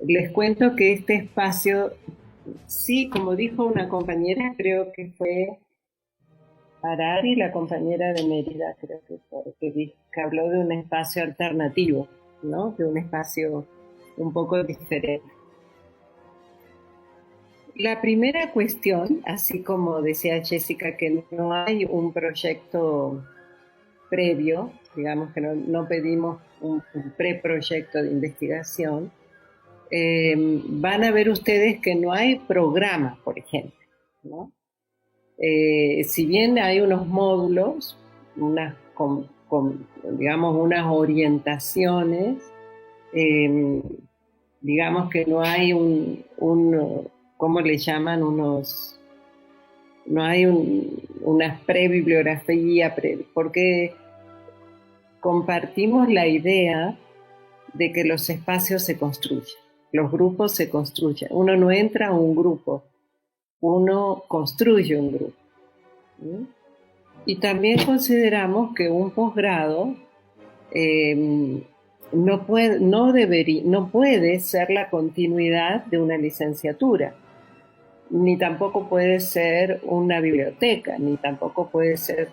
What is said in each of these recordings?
Les cuento que este espacio, sí, como dijo una compañera, creo que fue Harari, la compañera de Mérida, creo que fue, que habló de un espacio alternativo, ¿no? De un espacio un poco diferente. La primera cuestión, así como decía Jessica, que no hay un proyecto previo, digamos que no pedimos un preproyecto de investigación, van a ver ustedes que no hay programa, por ejemplo, ¿no? Si bien hay unos módulos, digamos, unas orientaciones, eh, digamos que no hay ¿cómo le llaman? No hay una prebibliografía, porque compartimos la idea de que los espacios se construyen, los grupos se construyen. Uno no entra a un grupo, uno construye un grupo. ¿Sí? Y también consideramos que un posgrado no puede ser la continuidad de una licenciatura, ni tampoco puede ser una biblioteca, ni tampoco puede ser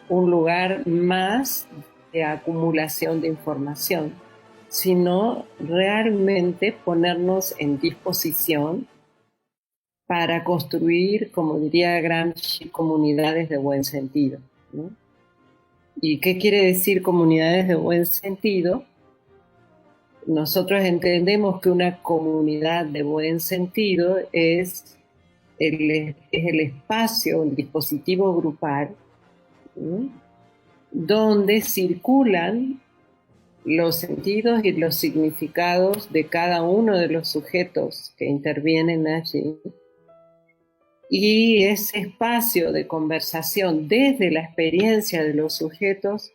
un lugar más de acumulación de información, sino realmente ponernos en disposición para construir, como diría Gramsci, comunidades de buen sentido, ¿no? ¿Y qué quiere decir comunidades de buen sentido? Nosotros entendemos que una comunidad de buen sentido es el espacio, el dispositivo grupal, ¿no? Donde circulan los sentidos y los significados de cada uno de los sujetos que intervienen allí. Y ese espacio de conversación desde la experiencia de los sujetos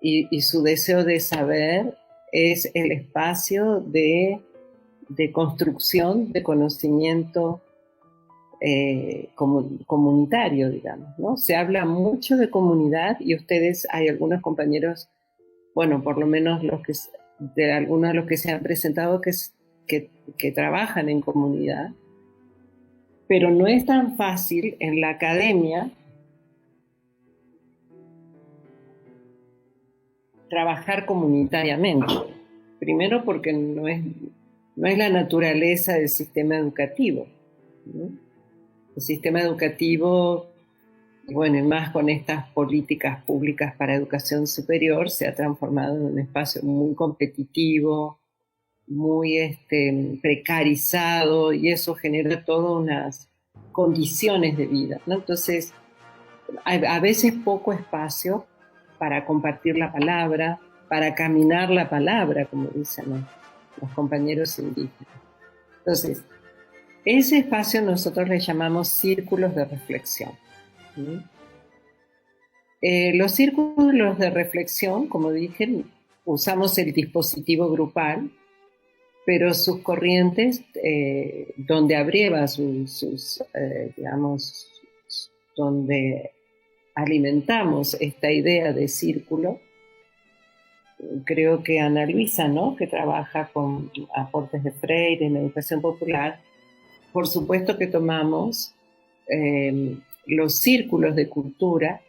y su deseo de saber es el espacio de construcción de conocimiento comunitario, digamos, ¿no? Se habla mucho de comunidad y ustedes, hay algunos compañeros, bueno, por lo menos de algunos de los que se han presentado que trabajan en comunidad, pero no es tan fácil en la academia trabajar comunitariamente. Primero porque no es la naturaleza del sistema educativo, ¿no? El sistema educativo, bueno, y más con estas políticas públicas para educación superior, se ha transformado en un espacio muy competitivo, muy precarizado, y eso genera todas unas condiciones de vida, ¿no? Entonces, hay a veces poco espacio para compartir la palabra, para caminar la palabra, como dicen los compañeros indígenas. Entonces, ese espacio nosotros le llamamos círculos de reflexión. ¿Sí? Los círculos de reflexión, como dije, usamos el dispositivo grupal, pero sus corrientes, donde abrieva digamos, donde alimentamos esta idea de círculo, creo que Ana Luisa, ¿no?, que trabaja con aportes de Freire en educación popular, por supuesto que tomamos los círculos de cultura,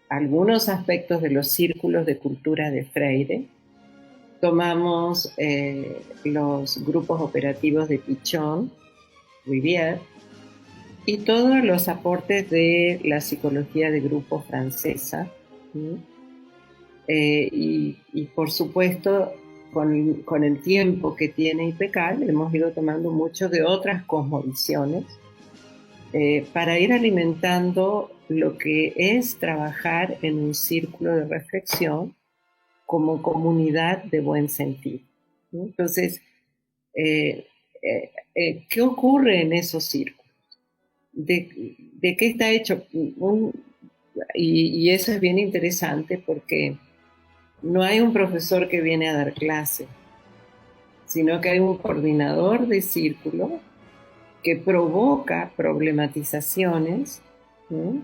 algunos aspectos de los círculos de cultura de Freire, tomamos los grupos operativos de Pichon, Rivière, y todos los aportes de la psicología de grupo francesa, ¿sí? Y por supuesto, con el tiempo que tiene IPECAL, hemos ido tomando mucho de otras cosmovisiones para ir alimentando lo que es trabajar en un círculo de reflexión como comunidad de buen sentido, ¿no? Entonces, ¿qué ocurre en esos círculos? ¿De qué está hecho? Y eso es bien interesante porque no hay un profesor que viene a dar clase, sino que hay un coordinador de círculo que provoca problematizaciones, ¿sí?,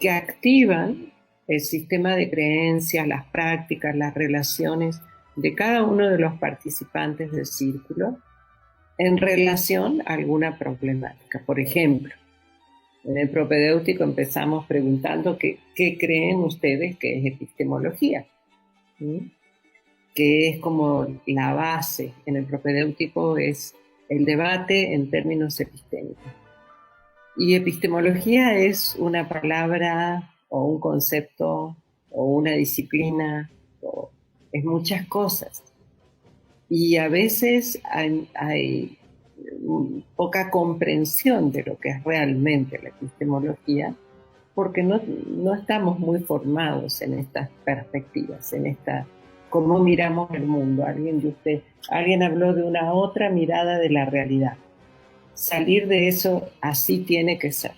que activan el sistema de creencias, las prácticas, las relaciones de cada uno de los participantes del círculo en relación a alguna problemática. Por ejemplo, en el propedéutico empezamos preguntando qué creen ustedes que es epistemología, ¿sí? Que es como la base en el propedéutico, es el debate en términos epistémicos. Y epistemología es una palabra o un concepto o una disciplina, es muchas cosas. Y a veces hay poca comprensión de lo que es realmente la epistemología, porque no estamos muy formados en estas perspectivas, en esta cómo miramos el mundo. Alguien habló de una otra mirada de la realidad. Salir de eso, así tiene que ser,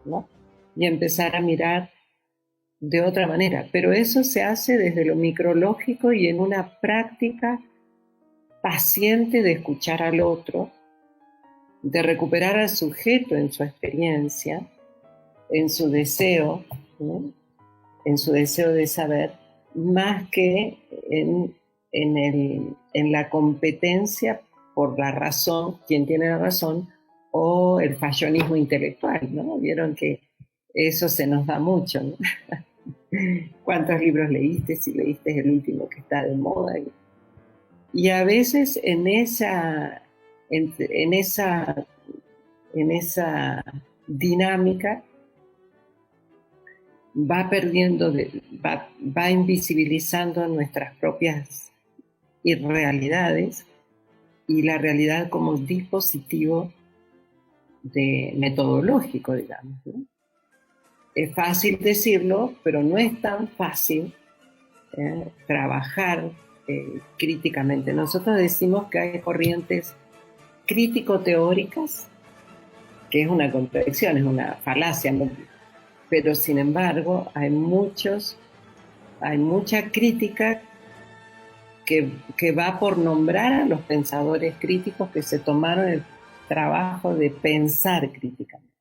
¿no? Y empezar a mirar de otra manera. Pero eso se hace desde lo micrológico y en una práctica paciente de escuchar al otro, de recuperar al sujeto en su experiencia, en su deseo, ¿no? En su deseo de saber, más que en la competencia por la razón, quien tiene la razón, o el fallonismo intelectual, ¿no? Vieron que eso se nos da mucho, ¿no? ¿Cuántos libros leíste? Si leíste el último que está de moda. Y a veces en esa dinámica va invisibilizando nuestras propias irrealidades y la realidad como dispositivo metodológico, digamos, ¿no? Es fácil decirlo, pero no es tan fácil trabajar críticamente. Nosotros decimos que hay corrientes crítico-teóricas, que es una contradicción, es una falacia, ¿no? Pero sin embargo hay mucha crítica que va por nombrar a los pensadores críticos que se tomaron el trabajo de pensar críticamente.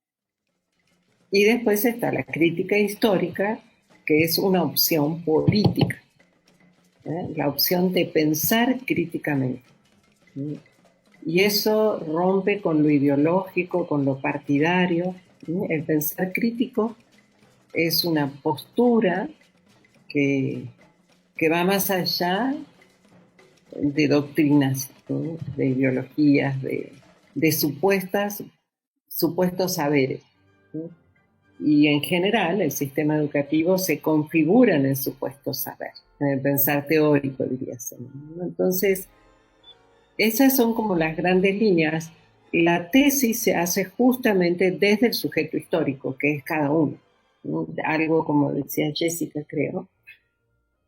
Y después está la crítica histórica, que es una opción política, la opción de pensar críticamente. Y eso rompe con lo ideológico, con lo partidario. El pensar crítico es una postura que va más allá de doctrinas, ¿no? De ideologías, de supuestos saberes, ¿no? Y en general el sistema educativo se configura en el supuesto saber, en el pensar teórico, diríase, ¿no? Entonces, esas son como las grandes líneas. La tesis se hace justamente desde el sujeto histórico, que es cada uno, ¿no? Algo como decía Jessica, creo,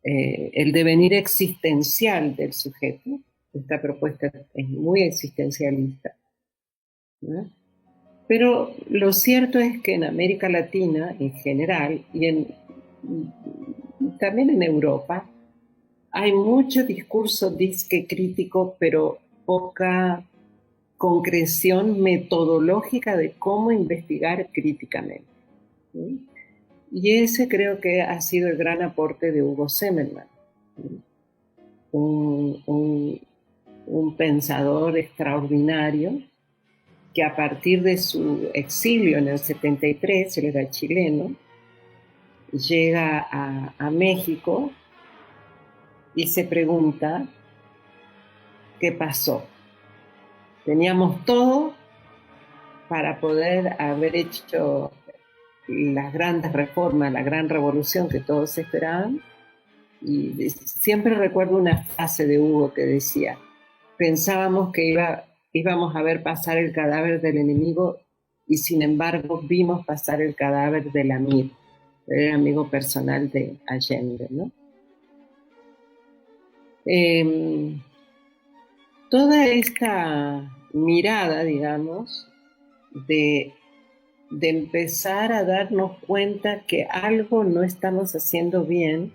el devenir existencial del sujeto. Esta propuesta es muy existencialista, ¿no? Pero lo cierto es que en América Latina en general y también en Europa hay mucho discurso disque crítico, pero poca concreción metodológica de cómo investigar críticamente, ¿sí? Y ese creo que ha sido el gran aporte de Hugo Semmelmann, ¿sí? Un pensador extraordinario que a partir de su exilio en el 73, él era chileno, llega a México y se pregunta qué pasó. Teníamos todo para poder haber hecho las grandes reformas, la gran revolución que todos esperaban. Y siempre recuerdo una frase de Hugo que decía: pensábamos que íbamos a ver pasar el cadáver del enemigo y sin embargo vimos pasar el cadáver del amigo, el amigo personal de Allende, ¿no? Toda esta mirada, digamos, de empezar a darnos cuenta que algo no estamos haciendo bien,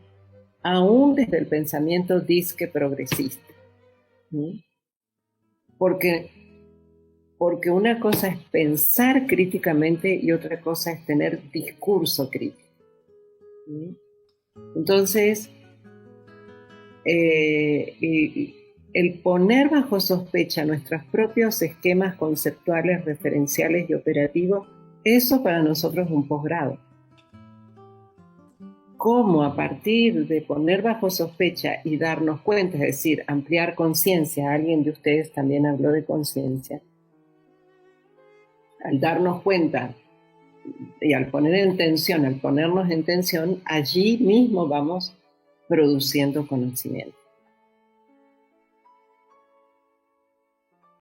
aún desde el pensamiento disque progresista, ¿sí? Porque una cosa es pensar críticamente y otra cosa es tener discurso crítico, ¿sí? Entonces, Y el poner bajo sospecha nuestros propios esquemas conceptuales, referenciales y operativos, eso para nosotros es un posgrado. Cómo a partir de poner bajo sospecha y darnos cuenta, es decir, ampliar conciencia, alguien de ustedes también habló de conciencia, al darnos cuenta y al poner en tensión, al ponernos en tensión, allí mismo vamos produciendo conocimiento.